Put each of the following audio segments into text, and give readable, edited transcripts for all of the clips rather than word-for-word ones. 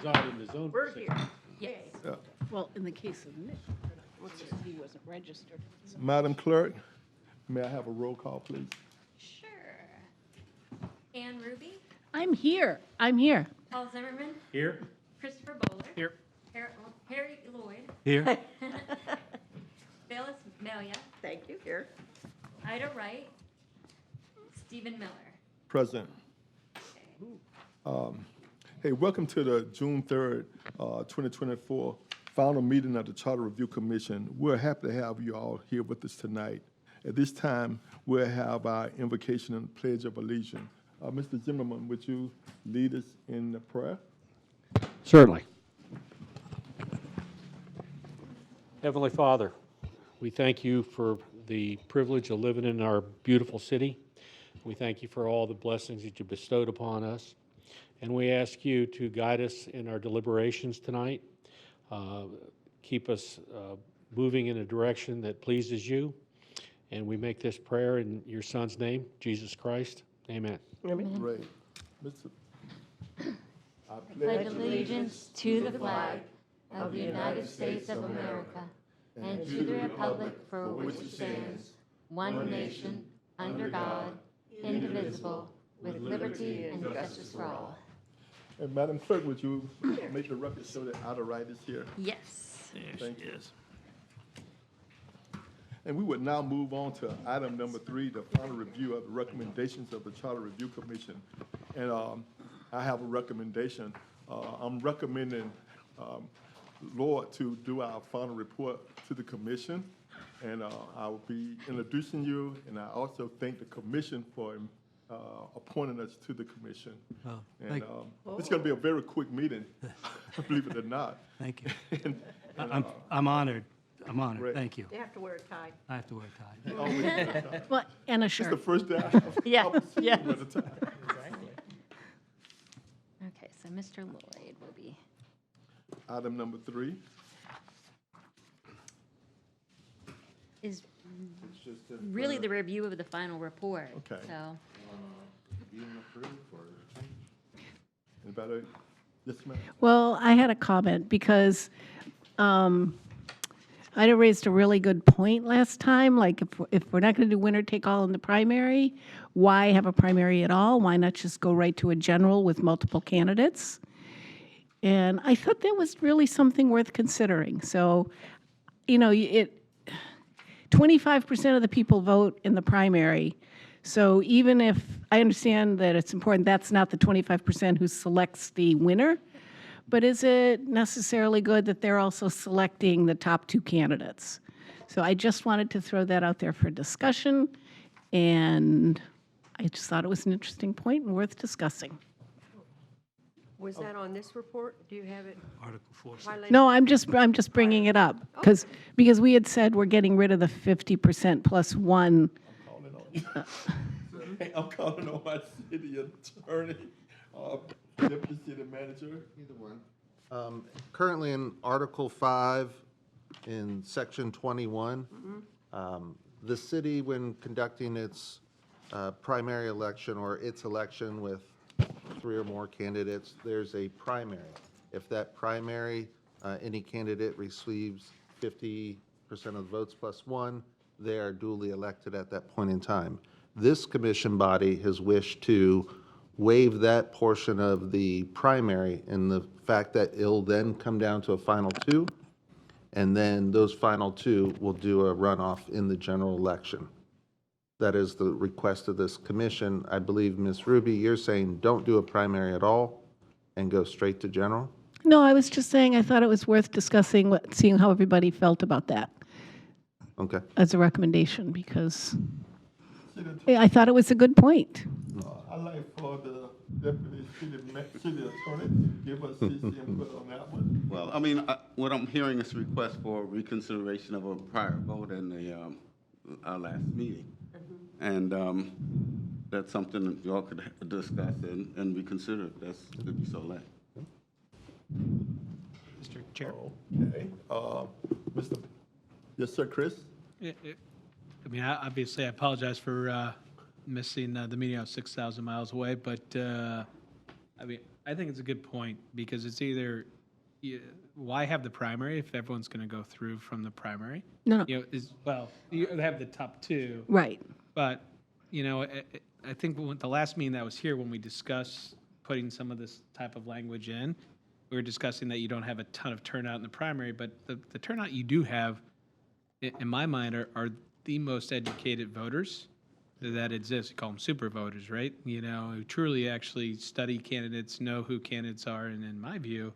reside in the zone. We're here. Yes. Yeah. Well, in the case of Nick, he wasn't registered. Madam Clerk, may I have a roll call, please? Sure. Ann Ruby, I'm here. I'm here. Paul Zimmerman, Here? Christopher Bowler. Here. Harry Lloyd, Here. Phyllis Melia, Thank you, here. Ida Wright, Stephen Miller. Present. Hey, welcome to the June 3rd, 2024 final meeting of the Charter Review Commission. We're happy to have you all here with us tonight. At this time, we'll have our invocation and pledge of allegiance. Mr. Zimmerman, would you lead us in the prayer? Certainly. Heavenly Father, we thank you for the privilege of living in our beautiful city. We thank you for all the blessings that you bestowed upon us. And we ask you to guide us in our deliberations tonight. Keep us moving in a direction that pleases you. And we make this prayer in your Son's name, Jesus Christ. Amen. Great. Mr. I pledge allegiance to the flag of the United States of America and to the republic for which it stands, one nation, under God, indivisible, with liberty and justice for all. And Madam Clerk, would you make the record show that Ida Wright is here? Yes. Thank you. And we would now move on to item number 3, the final review of the recommendations of the Charter Review Commission. And I have a recommendation. I'm recommending Lord to do our final report to the commission. And I will be introducing you, and I also thank the commission for appointing us to the commission. Oh, And it's going to be a very quick meeting, believe it or not. thank you. And, I'm honored. I'm honored. Great. You. You have to wear a tie. I have to wear a tie. always- Well, and a It's the shirt. first day Yeah, I've seen yeah. you at a time. Okay, so Mr. Lloyd will be. Item number 3. Is It's just that, really the review of the final report. Okay. So, Anybody? Yes, ma'am. Well, I had a comment because Ida raised a really good point last time. Like, if we're not going to do winner take all in the primary, why have a primary at all? Why not just go right to a general with multiple candidates? And I thought that was really something worth considering. So, 25% of the people vote in the primary. So even if I understand that it's important, that's not the 25% who selects the winner. But is it necessarily good that they're also selecting the top 2 candidates? So I just wanted to throw that out there for discussion, and I just thought it was an interesting point and worth discussing. Was that on this report? Do you have it Article 4. highlighted? No, I'm just bringing it up because we had said we're getting rid of the 50% plus 1. I'm calling on my city attorney, deputy city manager. Either one. Currently in Article 5, in Section 21, the city, when conducting its primary election or its election with 3 or more candidates, there's a primary. If that primary, any candidate receives 50% of the votes plus 1, they are duly elected at that point in time. This commission body has wished to waive that portion of the primary in the fact that it'll then come down to a final 2, and then those final 2 will do a runoff in the general election. That is the request of this commission. I believe, Ms. Ruby, you're saying don't do a primary at all and go straight to general? No, I was just saying I thought it was worth discussing, seeing how everybody felt about that Okay. as a recommendation, because I thought it was a good point. I'd like for the deputy city attorney to give us his input on that one. Well, I mean, what I'm hearing is a request for reconsideration of a prior vote in the, our last meeting. And that's something that y'all could discuss and reconsider if that's, if you so like. Mr. Chair. Okay. Mr. Yes, sir, Chris? I mean, obviously, I apologize for missing the meeting. I was 6,000 miles away, but I mean, I think it's a good point, because it's either, why have the primary if everyone's going to go through from the primary? No, You know, well, you have the top two, right. but, you know, I think when the last meeting that was here, when we discussed putting some of this type of language in, we were discussing that you don't have a ton of turnout in the primary, but the turnout you do have, in my mind, are the most educated voters that exist. You call them super voters, right? You know, who truly actually study candidates, know who candidates are, and in my view,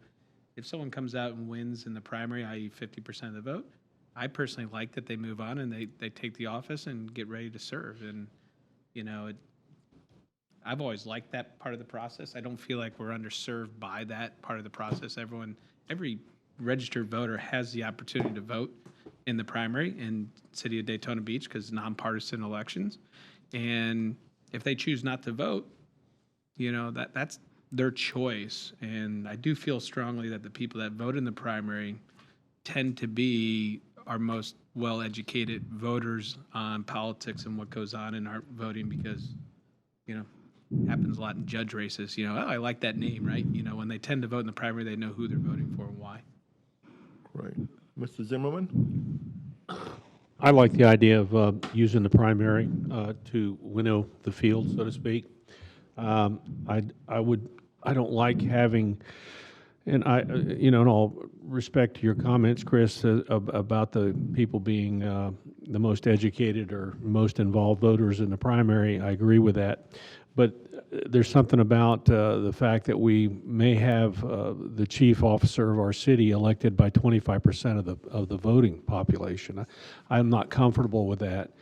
if someone comes out and wins in the primary, i.e. 50% of the vote, I personally like that they move on and they take the office and get ready to serve. And, you know, I've always liked that part of the process. I don't feel like we're underserved by that part of the process. Every registered voter has the opportunity to vote in the primary in City of Daytona Beach because nonpartisan elections. And if they choose not to vote, you know, that's their choice. And I do feel strongly that the people that vote in the primary tend to be our most well-educated voters on politics and what goes on in our voting because, you know, happens a lot in judge races. You know, oh, I like that name, right? You know, when they tend to vote in the primary, they know who they're voting for and why. Right. Mr. Zimmerman? I like the idea of using the primary to winnow the field, so to speak. I don't like having, and you know, in all respect to your comments, Chris, about the people being the most educated or most involved voters in the primary. I agree with that. But there's something about the fact that we may have the chief officer of our city elected by 25% of the voting population. I'm not comfortable with that.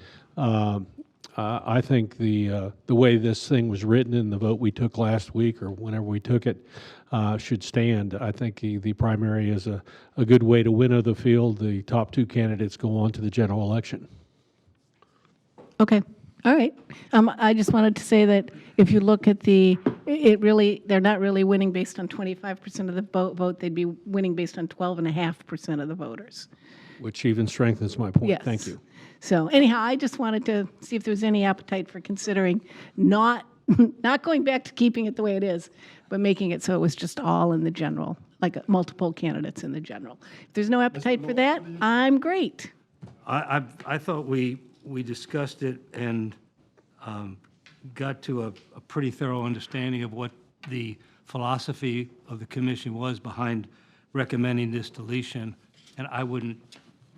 I think the way this thing was written in the vote we took last week or whenever we took it should stand. I think the primary is a good way to winnow the field. The top two candidates go on to the general election. Okay, all right. I just wanted to say that if you look at they're not really winning based on 25% of the vote, they'd be winning based on 12.5% of the voters. Which even strengthens my point. Yes. Thank you. So anyhow, I just wanted to see if there was any appetite for considering not going back to keeping it the way it is, but making it so it was just all in the general, like multiple candidates in the general. If there's no appetite for that, I'm great. I thought we discussed it and got to a pretty thorough understanding of what the philosophy of the commission was behind recommending this deletion, and I wouldn't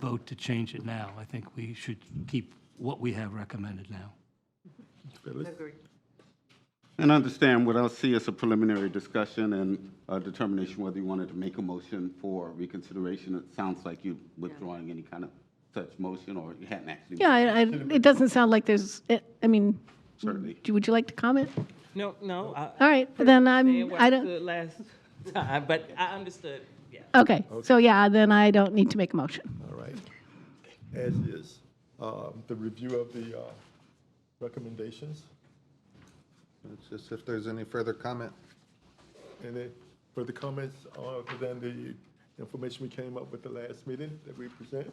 vote to change it now. I think we should keep what we have recommended now. Agreed. And understand what I'll see as a preliminary discussion and a determination whether you wanted to make a motion for reconsideration. It sounds like you're withdrawing any kind of such motion, or you hadn't actually. Yeah, it doesn't sound like there's, I mean, Certainly. would you like to comment? No. All right, then I don't, Last time, but I understood, yeah. okay, so yeah, then I don't need to make a motion. All right. As is, the review of the recommendations. It's just if there's any further comment. Any further comments other than the information we came up with the last meeting that we present?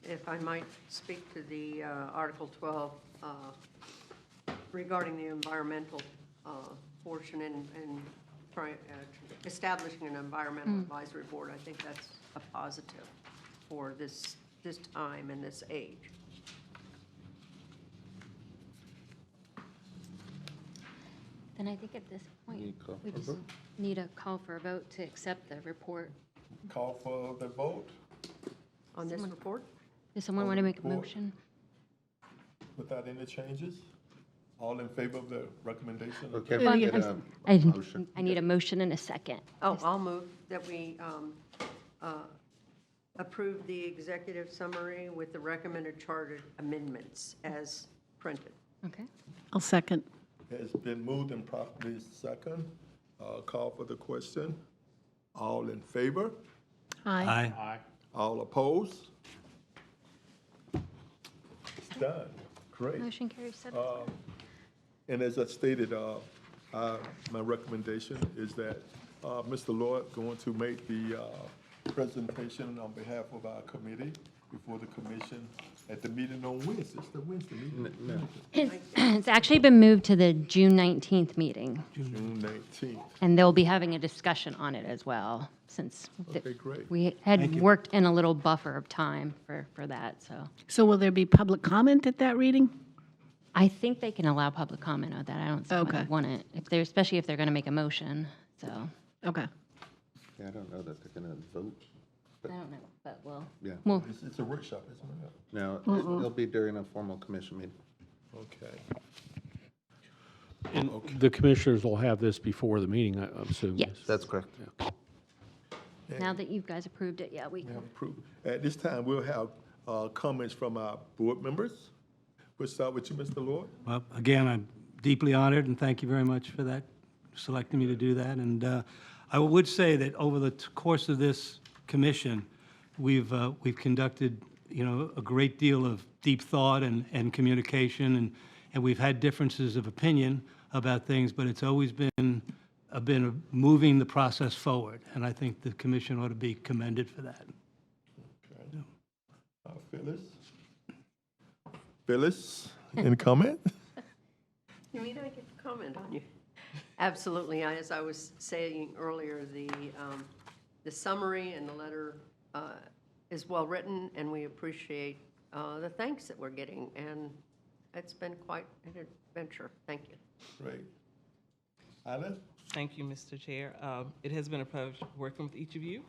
If I might speak to the Article 12 regarding the environmental portion and establishing an environmental advisory board, I think that's a positive for this time and this age. Then I think at this point, Need to call we for a just vote? need a call for a vote to accept the report. Call for the vote On this report? Does someone want to make a Report. motion? without any changes? All in favor of the recommendation? of Okay, the- Well, we get I'm- a motion. I need a motion and a second. Oh, I'll move that we approve the executive summary with the recommended charter amendments as printed. Okay. I'll second. It's been moved and properly second. Call for the question. All in favor? Aye. Aye. All opposed? It's done. Great. Motion carries 7. And as I stated, my recommendation is that Mr. Lloyd going to make the presentation on behalf of our committee before the commission at the meeting on Wednesday. It's the Wednesday meeting. It's actually been moved to the June 19th meeting, June 19th. and they'll be having a discussion on it as well, since Okay, great. we had worked in a little buffer of time for that, so. So will there be public comment at that reading? I think they can allow public comment on that. I don't see why they Okay. wouldn't, especially if they're going to make a motion, so. Okay. Yeah, I don't know that they're going to vote. I don't know, but we'll. Yeah. Well, It's a workshop, isn't it? No, it'll be during a formal commission meeting. Okay. And the commissioners will have this before the meeting, I assume. Yes. That's correct. now that you guys approved it, yeah, we We can. have approved. At this time, we'll have comments from our board members. We'll start with you, Mr. Lord. Well, again, I'm deeply honored, and thank you very much for that, selecting me to do that. And I would say that over the course of this commission, we've conducted, a great deal of deep thought and communication, and we've had differences of opinion about things, but it's always been moving the process forward, and I think the commission ought to be commended for that. Okay. Phyllis? Phyllis, any comment? You mean I get to comment on you? Absolutely. As I was saying earlier, the summary and the letter is well-written, and we appreciate the thanks that we're getting, and it's been quite an adventure. Thank you. Great. Alan? Thank you, Mr. Chair. It has been a pleasure working with each of you.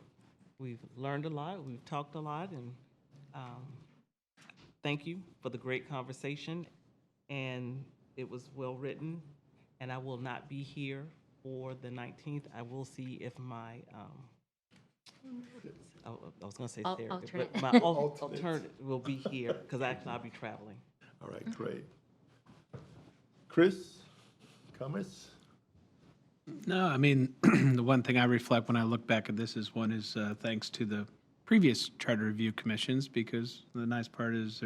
We've learned a lot, we've talked a lot, and thank you for the great conversation. And it was well-written, and I will not be here for the 19th. I will see if my, I was going to say surrogate, Alternate. but my alternate will be here, because actually I'll be traveling. All right, great. Chris, comments? No, I mean, the one thing I reflect when I look back at this is thanks to the previous charter review commissions, because the nice part is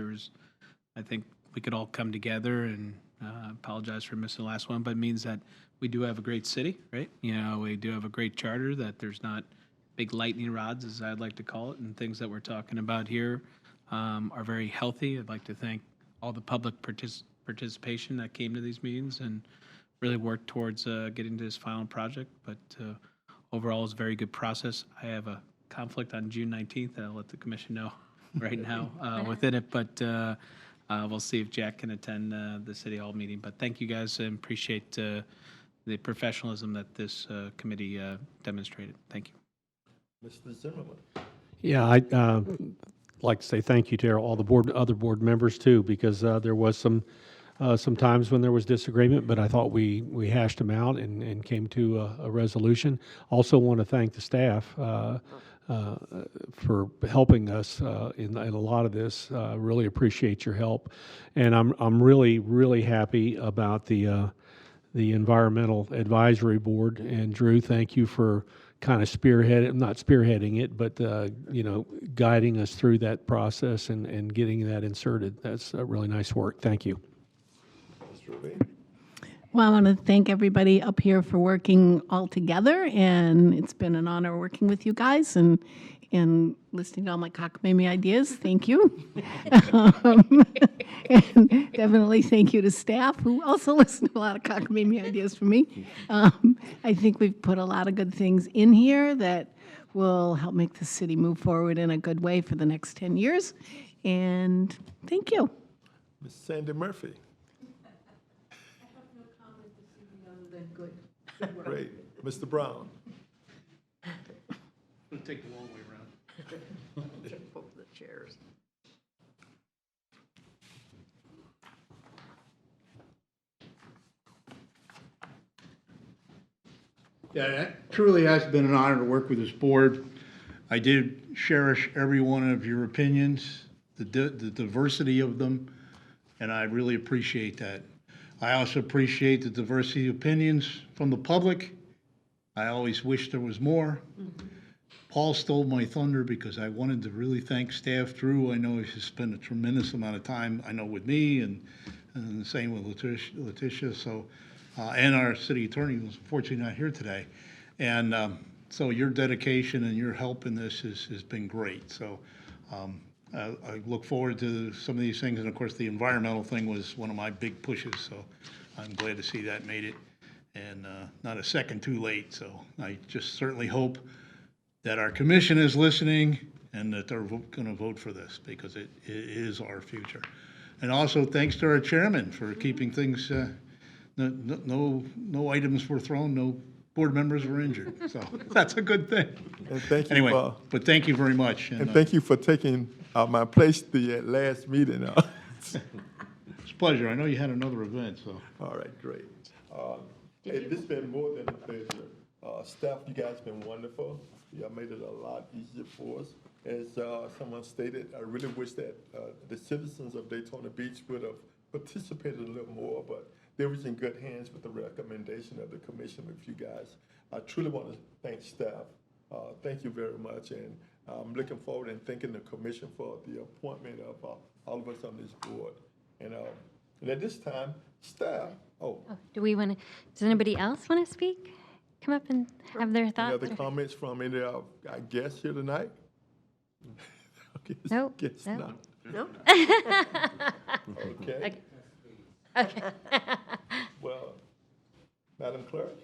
I think we could all come together, and apologize for missing the last one, but it means that we do have a great city, right? We do have a great charter, that there's not big lightning rods, as I'd like to call it, and things that we're talking about here are very healthy. I'd like to thank all the public participation that came to these meetings and really worked towards getting to this final project, but overall, it's a very good process. I have a conflict on June 19th, I'll let the commission know right now within it, but we'll see if Jack can attend the City Hall meeting. But thank you guys, and appreciate the professionalism that this committee demonstrated. Thank you. Mr. Zimmerman? Yeah, I'd like to say thank you to all the other board members too, because there was some times when there was disagreement, but I thought we hashed them out and came to a resolution. Also want to thank the staff for helping us in a lot of this. Really appreciate your help, and I'm really happy about the Environmental Advisory Board. And Drew, thank you for kind of not spearheading it, but guiding us through that process and getting that inserted. That's really nice work. Thank you. Mr. Ray? Well, I want to thank everybody up here for working all together, and it's been an honor working with you guys and listening to all my cockamamie ideas. Thank you. And definitely thank you to staff, who also listened to a lot of cockamamie ideas from me. I think we've put a lot of good things in here that will help make the city move forward in a good way for the next 10 years. And thank you. Ms. Sandy Murphy? Great. Mr. Brown? Take the long way around. Jump over the chairs. Yeah, it truly has been an honor to work with this board. I did cherish every one of your opinions, the diversity of them, and I really appreciate that. I also appreciate the diversity of opinions from the public. I always wish there was more. Paul stole my thunder because I wanted to really thank staff. Drew, I know he's spent a tremendous amount of time, I know, with me, and the same with Letitia, so, and our city attorney, who's unfortunately not here today. And so your dedication and your help in this has been great. So I look forward to some of these things, and of course, the environmental thing was one of my big pushes, so I'm glad to see that made it, and not a second too late, so I just certainly hope that our commission is listening and that they're going to vote for this, because it is our future. And also, thanks to our chairman for keeping things, no items were thrown, no board members were injured, so that's a good thing. And thank you Anyway, for, but thank you very much. and thank you for taking my place the last meeting. It's a pleasure. I know you had another event, so. All right, great. Hey, this has been more than a pleasure. Staff, you guys been wonderful. Y'all made it a lot easier for us. As someone stated, I really wish that the citizens of Daytona Beach would have participated a little more, but they was in good hands with the recommendation of the commission with you guys. I truly want to thank staff. Thank you very much, and I'm looking forward and thanking the commission for the appointment of all of us on this board. And at this time, staff, Do we want to, does anybody else want to speak? Come up and have their any thoughts? other comments from any of our guests here tonight? Nope, Guess no. not. No? Okay. Okay. Well, Madam Clerk?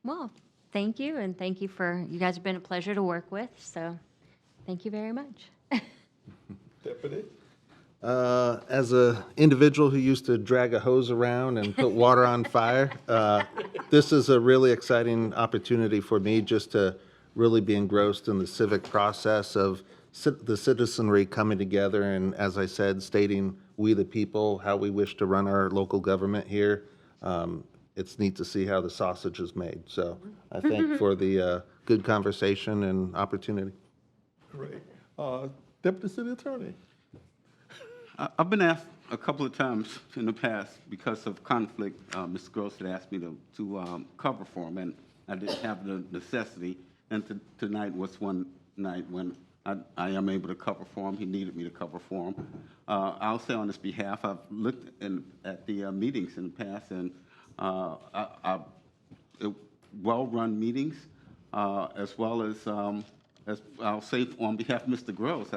Well, thank you, and thank you for, you guys have been a pleasure to work with, so thank you very much. Deputy? As a individual who used to drag a hose around and put water on fire, this is a really exciting opportunity for me just to really be engrossed in the civic process of the citizenry coming together and, as I said, stating we the people, how we wish to run our local government here. It's neat to see how the sausage is made. So I thank for the good conversation and opportunity. Great. Deputy City Attorney? I've been asked a couple of times in the past because of conflict. Ms. Gross had asked me to cover for him, and I didn't have the necessity. And tonight was one night when I am able to cover for him. He needed me to cover for him. I'll say on his behalf, I've looked at the meetings in the past, and well-run meetings, as well as I'll say on behalf of Mr. Gross,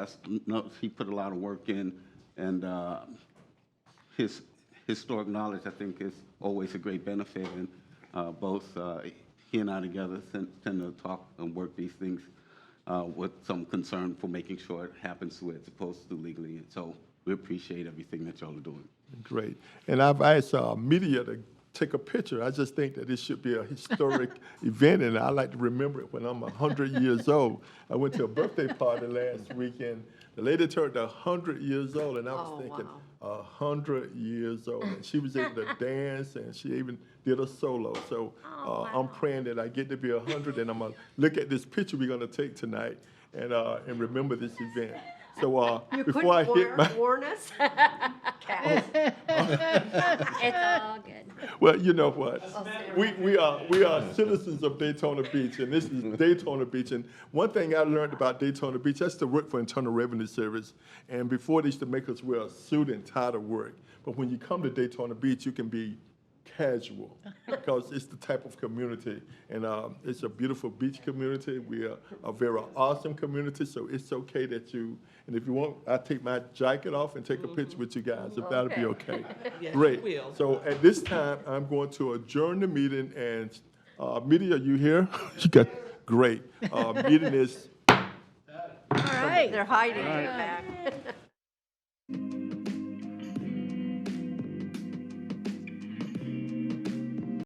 he put a lot of work in, and his historic knowledge, I think, is always a great benefit, and both he and I together tend to talk and work these things with some concern for making sure it happens the way it's supposed to legally, and so we appreciate everything that y'all are doing. Great. And I've asked media to take a picture. I just think that it should be a historic event, and I like to remember it when I'm 100 years old. I went to a birthday party last weekend. The lady turned 100 years old, and I was thinking, 100 years old. And she was able to dance, and she even did a solo. So I'm praying that I get to be 100, and I'm going to look at this picture we're going to take tonight and remember this event. So before I hit my... warn us? Cass. It's all good. Well, you know what? We are citizens of Daytona Beach, and this is Daytona Beach. And one thing I learned about Daytona Beach, that's to work for Internal Revenue Service. And before they used to make us wear a suit and tie to work. But when you come to Daytona Beach, you can be casual because it's the type of community, and it's a beautiful beach community. We are a very awesome community, so it's okay that you, and if you want, I'll take my jacket off and take a picture with you guys, if that'll be okay. Yes, Great. we will. So at this time, I'm going to adjourn the meeting, and media, you here? You got, great. Meeting is All right. They're hiding in the back.